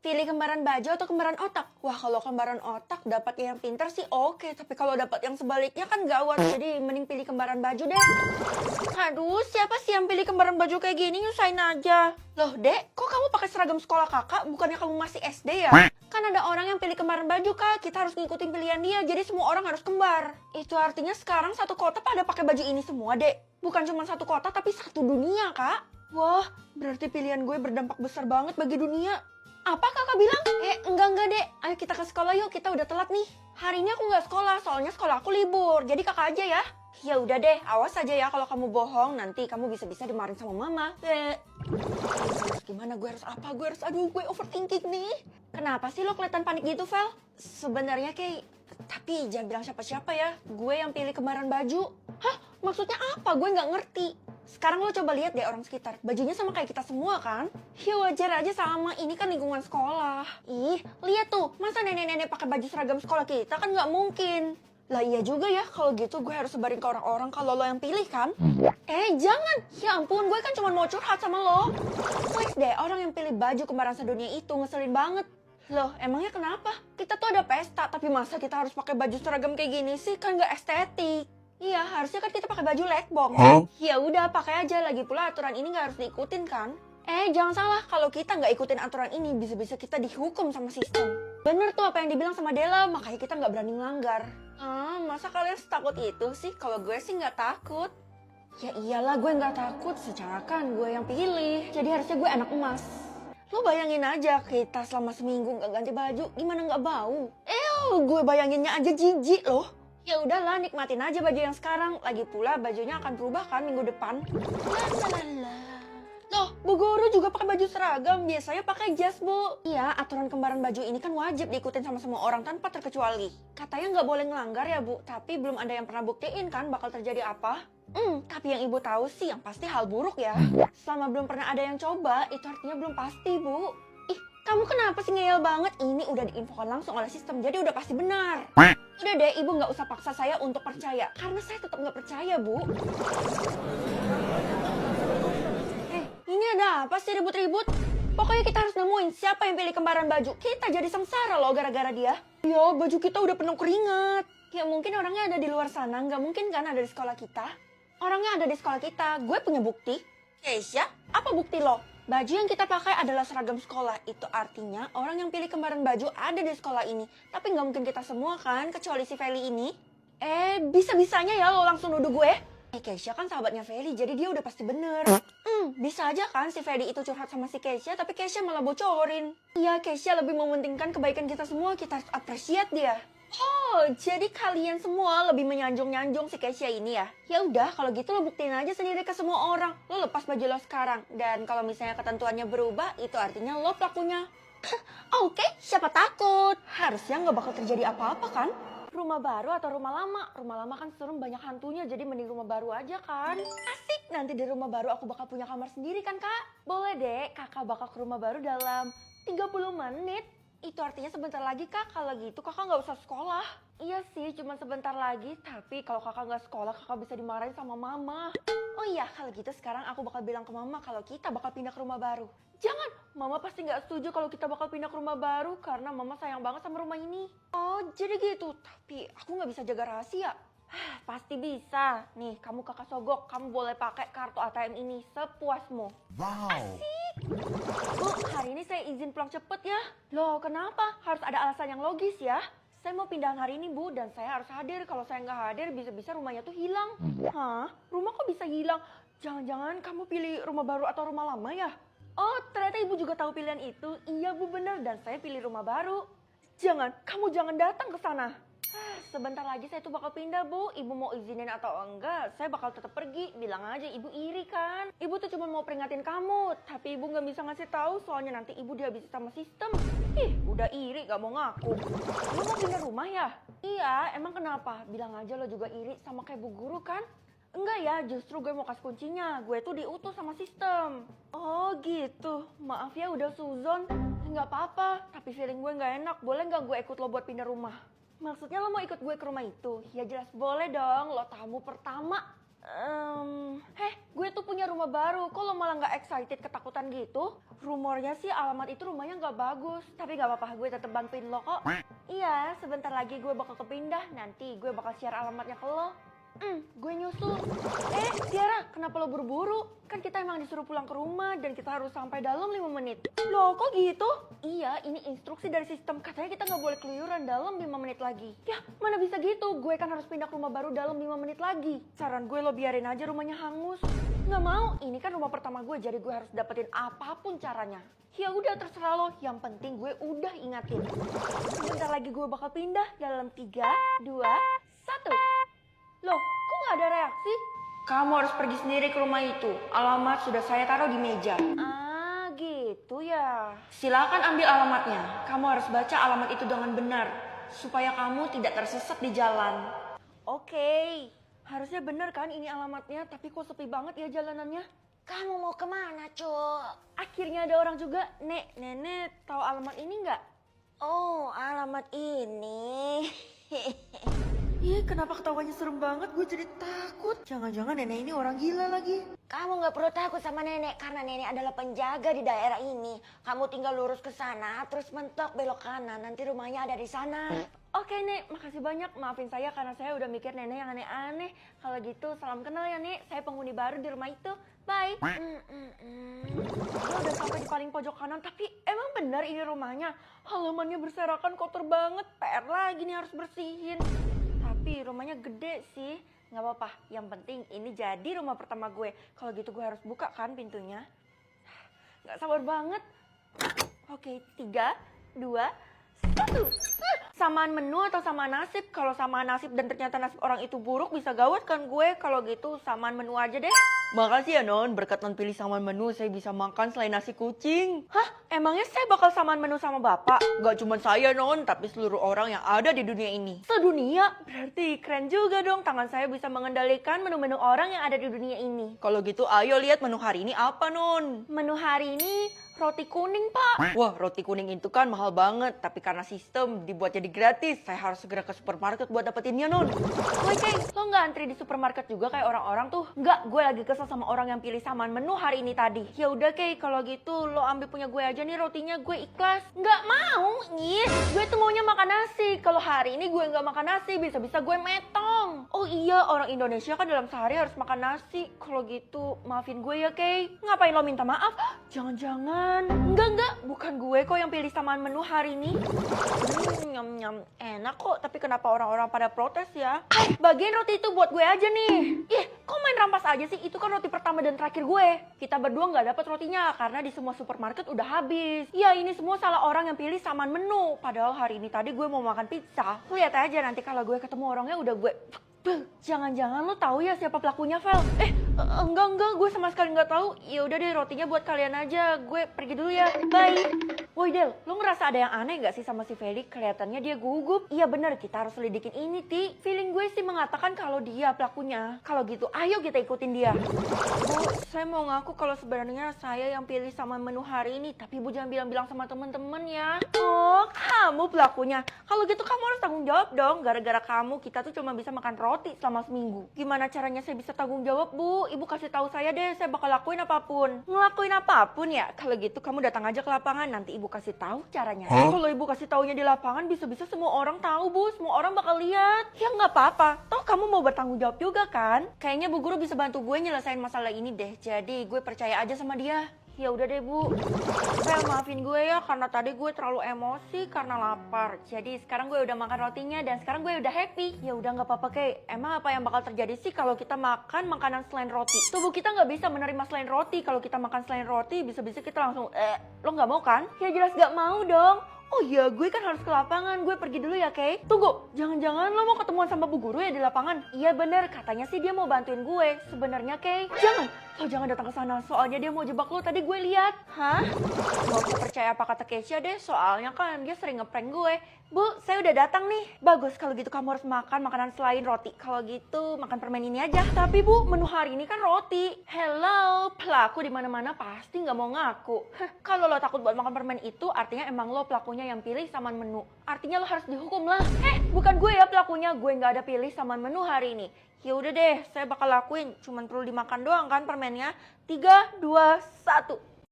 Pilih kembaran baju atau kembaran otak? Wah, kalau kembaran otak dapat yang pintar sih oke. Tapi kalau dapat yang sebaliknya kan gawat. Jadi mending pilih kembaran baju deh. Aduh, siapa sih yang pilih kembaran baju kayak gini? Nyusahin aja. Loh, Dek, kok kamu pakai seragam sekolah kakak? Bukannya kamu masih SD ya? Kan ada orang yang pilih kembaran baju, Kak. Kita harus ngikutin pilihan dia. Jadi semua orang harus kembar. Itu artinya sekarang satu kota pada pakai baju ini semua, Dek. Bukan cuma satu kota, tapi satu dunia, Kak. Wah, berarti pilihan gue berdampak besar banget bagi dunia. Apa kakak bilang? Enggak dek. Ayo kita ke sekolah yuk, kita udah telat nih. Hari ini aku nggak sekolah, soalnya sekolah aku libur. Jadi kakak aja ya. Ya udah deh, awas aja ya kalau kamu bohong. Nanti kamu bisa-bisa dimarahin sama mama. Gimana, gue harus apa? Gue overthinking nih. Kenapa sih lo kelihatan panik gitu, Vel? Sebenarnya kayak... Tapi jangan bilang siapa-siapa ya. Gue yang pilih kembaran baju. Hah? Maksudnya apa? Gue nggak ngerti. Sekarang lo coba lihat deh orang sekitar. Bajunya sama kayak kita semua kan? Ya wajar aja sama, ini kan lingkungan sekolah. Ih, lihat tuh. Masa nenek-nenek pakai baju seragam sekolah kita kan nggak mungkin. Lah iya juga ya, kalau gitu gue harus sebarin ke orang-orang kalau lo yang pilih kan? Jangan. Ya ampun, gue kan cuma mau curhat sama lo. Please deh, orang yang pilih baju kembaran sedunia itu ngeselin banget. Loh, emangnya kenapa? Kita tuh ada pesta, tapi masa kita harus pakai baju seragam kayak gini sih? Kan nggak estetik. Iya, harusnya kan kita pakai baju lekbong. Ya udah, pakai aja. Lagi pula aturan ini nggak harus diikutin kan? Jangan salah. Kalau kita nggak ikutin aturan ini, bisa-bisa kita dihukum sama sistem. Bener tuh apa yang dibilang sama Della, makanya kita nggak berani melanggar. Masa kalian setakut itu sih? Kalau gue sih nggak takut. Ya iyalah, gue nggak takut. Secara kan gue yang pilih. Jadi harusnya gue anak emas. Lo bayangin aja, kita selama seminggu nggak ganti baju, gimana nggak bau? Gue bayanginnya aja jijik loh. Ya udahlah, nikmatin aja baju yang sekarang. Lagi pula bajunya akan berubah kan minggu depan. Loh, Bu Guru juga pakai baju seragam. Biasanya pakai jas, Bu. Iya, aturan kembaran baju ini kan wajib diikutin sama semua orang tanpa terkecuali. Katanya nggak boleh ngelanggar ya, Bu. Tapi belum ada yang pernah buktiin kan bakal terjadi apa. Tapi yang Ibu tahu sih yang pasti hal buruk ya. Selama belum pernah ada yang coba, itu artinya belum pasti, Bu. Kamu kenapa sih ngeyel banget? Ini udah diinfokan langsung oleh sistem, jadi udah pasti benar. Udah deh, Ibu nggak usah paksa saya untuk percaya. Karena saya tetap nggak percaya, Bu. Ini ada apa sih ribut-ribut? Pokoknya kita harus nemuin siapa yang pilih kembaran baju. Kita jadi sengsara loh gara-gara dia. Ya, baju kita udah penuh keringat. Ya mungkin orangnya ada di luar sana, nggak mungkin kan ada di sekolah kita. Orangnya ada di sekolah kita, gue punya bukti. Keisha, apa bukti lo? Baju yang kita pakai adalah seragam sekolah. Itu artinya orang yang pilih kembaran baju ada di sekolah ini. Tapi nggak mungkin kita semua kan, kecuali si Feli ini. Bisa-bisanya ya lo langsung nuduh gue. Keisha kan sahabatnya Feli, jadi dia udah pasti bener. Bisa aja kan si Feli itu curhat sama si Keisha, tapi Keisha malah bocorin. Iya, Keisha lebih mementingkan kebaikan kita semua, kita harus appreciate dia. Oh, jadi kalian semua lebih menyanjung-nyanjung si Keisha ini ya? Ya udah, kalau gitu lo buktiin aja sendiri ke semua orang. Lo lepas baju lo sekarang. Dan kalau misalnya ketentuannya berubah, itu artinya lo pelakunya. Oke, siapa takut? Harusnya nggak bakal terjadi apa-apa kan? Rumah baru atau rumah lama? Rumah lama kan serem, banyak hantunya, jadi mending rumah baru aja kan? Asik, nanti di rumah baru aku bakal punya kamar sendiri kan, Kak? Boleh deh, kakak bakal ke rumah baru dalam 30 menit. Itu artinya sebentar lagi, Kak. Kalau gitu kakak nggak usah sekolah. Iya sih, cuma sebentar lagi. Tapi kalau kakak nggak sekolah, kakak bisa dimarahin sama mama. Oh iya, kalau gitu sekarang aku bakal bilang ke mama kalau kita bakal pindah ke rumah baru. Jangan, mama pasti nggak setuju kalau kita bakal pindah ke rumah baru karena mama sayang banget sama rumah ini. Oh, jadi gitu. Tapi aku nggak bisa jaga rahasia. Pasti bisa. Nih, kamu kakak sogok, kamu boleh pakai kartu ATM ini sepuasmu. Wow. Asik. Bu, hari ini saya izin pulang cepet ya. Loh, kenapa? Harus ada alasan yang logis ya. Saya mau pindahan hari ini, Bu, dan saya harus hadir. Kalau saya nggak hadir, bisa-bisa rumahnya tuh hilang. Hah? Rumah kok bisa hilang? Jangan-jangan kamu pilih rumah baru atau rumah lama ya? Oh, ternyata Ibu juga tahu pilihan itu. Iya, Bu, bener. Dan saya pilih rumah baru. Kamu jangan datang ke sana. Sebentar lagi saya tuh bakal pindah, Bu. Ibu mau izinin atau enggak, saya bakal tetap pergi. Bilang aja Ibu iri kan. Ibu tuh cuma mau peringatin kamu. Tapi Ibu gak bisa ngasih tahu soalnya nanti Ibu dihabisi sama sistem. Udah iri gak mau ngaku. Lo mau pindah rumah ya? Iya, emang kenapa? Bilang aja lo juga iri sama kayak Bu Guru kan? Enggak ya, justru gue mau kasih kuncinya. Gue tuh diutus sama sistem. Oh gitu, maaf ya udah suzon. Nggak apa-apa, tapi feeling gue nggak enak. Boleh nggak gue ikut lo buat pindah rumah? Maksudnya lo mau ikut gue ke rumah itu? Ya jelas boleh dong, lo tamu pertama. Gue tuh punya rumah baru. Kok lo malah nggak excited, ketakutan gitu? Rumornya sih alamat itu rumahnya nggak bagus. Tapi nggak apa-apa, gue tetep bantuin lo kok. Iya, sebentar lagi gue bakal kepindah. Nanti gue bakal share alamatnya ke lo. Gue nyusul. Tiara, kenapa lo buru-buru? Kan kita emang disuruh pulang ke rumah dan kita harus sampai dalam 5 menit. Loh, kok gitu? Iya, ini instruksi dari sistem. Katanya kita nggak boleh keluyuran dalam 5 menit lagi. Ya, mana bisa gitu? Gue kan harus pindah ke rumah baru dalam 5 menit lagi. Saran gue lo biarin aja rumahnya hangus. Nggak mau, ini kan rumah pertama gue, jadi gue harus dapetin apapun caranya. Ya udah, terserah lo, yang penting gue udah ingatin. Sebentar lagi gue bakal pindah dalam 3, 2, 1. Loh, kok nggak ada reaksi? Kamu harus pergi sendiri ke rumah itu. Alamat sudah saya taruh di meja. Ah, gitu ya. Silakan ambil alamatnya. Kamu harus baca alamat itu dengan benar, supaya kamu tidak tersesat di jalan. Oke. Harusnya benar kan ini alamatnya, tapi kok sepi banget ya jalanannya? Kamu mau kemana, Cuk? Akhirnya ada orang juga. Nenek, tahu alamat ini nggak? Oh, alamat ini. Ih, kenapa ketawanya serem banget? Gue jadi takut. Jangan-jangan nenek ini orang gila lagi. Kamu nggak perlu takut sama nenek, karena nenek adalah penjaga di daerah ini. Kamu tinggal lurus ke sana, terus mentok belok kanan. Nanti rumahnya ada di sana. Oke, Nek, makasih banyak. Maafin saya karena saya udah mikir nenek yang aneh-aneh. Kalau gitu, salam kenal ya, Nek. Saya penghuni baru di rumah itu. Bye. Gue udah sampai di paling pojok kanan, tapi emang benar ini rumahnya. Halamannya berserakan, kotor banget. PR lagi nih harus bersihin. Tapi rumahnya gede sih. Nggak apa-apa, yang penting ini jadi rumah pertama gue. Kalau gitu gue harus buka kan pintunya. Nggak sabar banget. Oke, 3, 2, 1. Samaan menu atau samaan nasib? Kalau samaan nasib dan ternyata nasib orang itu buruk, bisa gawat kan gue. Kalau gitu samaan menu aja deh. Makasih ya Non, berkat Non pilih samaan menu saya bisa makan selain nasi kucing. Hah? Emangnya saya bakal samaan menu sama Bapak? Gak cuma saya Non, tapi seluruh orang yang ada di dunia ini. Sedunia? Berarti keren juga dong, tangan saya bisa mengendalikan menu-menu orang yang ada di dunia ini. Kalau gitu ayo lihat menu hari ini apa Non? Menu hari ini roti kuning, Pak. Wah, roti kuning itu kan mahal banget, tapi karena sistem dibuat jadi gratis, saya harus segera ke supermarket buat dapetinnya, Non. Woi, Kay, lo nggak antri di supermarket juga kayak orang-orang tuh? Nggak, gue lagi kesel sama orang yang pilih samaan menu hari ini tadi. Ya udah, Kay, kalau gitu lo ambil punya gue aja nih rotinya, gue ikhlas. Nggak mau, gue tuh maunya makan nasi. Kalau hari ini gue nggak makan nasi, bisa-bisa gue metong. Oh iya, orang Indonesia kan dalam sehari harus makan nasi. Kalau gitu, maafin gue ya, Kay. Ngapain lo minta maaf? Jangan-jangan. Enggak, bukan gue kok yang pilih samaan menu hari ini. Nyam, enak kok, tapi kenapa orang-orang pada protes ya? Bagian roti itu buat gue aja nih. Kok main rampas aja sih? Itu kan roti pertama dan terakhir gue. Kita berdua nggak dapat rotinya karena di semua supermarket udah habis. Ya ini semua salah orang yang pilih samaan menu. Padahal hari ini tadi gue mau makan pizza. Lihat aja nanti kalau gue ketemu orangnya udah gue... Jangan-jangan lo tahu ya siapa pelakunya, Vel? Enggak, gue sama sekali nggak tahu. Ya udah deh, rotinya buat kalian aja. Gue pergi dulu ya, bye. Woi Del, lo ngerasa ada yang aneh nggak sih sama si Felix? Kelihatannya dia gugup. Iya bener, kita harus selidikin ini, Ti. Feeling gue sih mengatakan kalau dia pelakunya. Kalau gitu, ayo kita ikutin dia. Bu, saya mau ngaku kalau sebenarnya saya yang pilih sama menu hari ini. Tapi Bu jangan bilang-bilang sama temen-temen ya. Oh, kamu pelakunya. Kalau gitu kamu harus tanggung jawab dong. Gara-gara kamu, kita tuh cuma bisa makan roti selama seminggu. Gimana caranya saya bisa tanggung jawab, Bu? Ibu kasih tahu saya deh, saya bakal lakuin apapun. Ngelakuin apapun ya? Kalau gitu kamu datang aja ke lapangan, nanti Ibu kasih tahu caranya. Kalau Ibu kasih taunya di lapangan, bisa-bisa semua orang tahu, Bu. Semua orang bakal lihat. Ya nggak apa-apa. Toh kamu mau bertanggung jawab juga kan? Kayaknya Bu Guru bisa bantu gue nyelesain masalah ini deh. Jadi gue percaya aja sama dia. Ya udah deh Bu. Maafin gue ya karena tadi gue terlalu emosi karena lapar. Jadi sekarang gue udah makan rotinya dan sekarang gue udah happy. Ya udah nggak apa-apa Kay. Emang apa yang bakal terjadi sih kalau kita makan makanan selain roti? Tubuh kita nggak bisa menerima selain roti. Kalau kita makan selain roti bisa-bisa kita langsung lo nggak mau kan? Ya jelas nggak mau dong. Oh iya, gue kan harus ke lapangan. Gue pergi dulu ya, Kay. Tunggu, jangan-jangan lo mau ketemuan sama Bu Guru ya di lapangan? Iya bener, katanya sih dia mau bantuin gue. Sebenarnya, Kay, jangan datang ke sana. Soalnya dia mau jebak lo, tadi gue lihat. Hah? Gak usah percaya apa kata Keisha deh, soalnya kan dia sering ngeprank gue. Bu, saya udah datang nih. Bagus, kalau gitu kamu harus makan makanan selain roti. Kalau gitu, makan permen ini aja. Tapi Bu, menu hari ini kan roti. Hello, pelaku di mana-mana pasti nggak mau ngaku. Kalau lo takut buat makan permen itu, artinya emang lo pelakunya pelakunya yang pilih saman menu. Artinya lo harus dihukum lah. Bukan gue ya pelakunya, gue nggak ada pilih saman menu hari ini. Ya udah deh, saya bakal lakuin. Cuman perlu dimakan doang kan permennya. 3, 2, 1.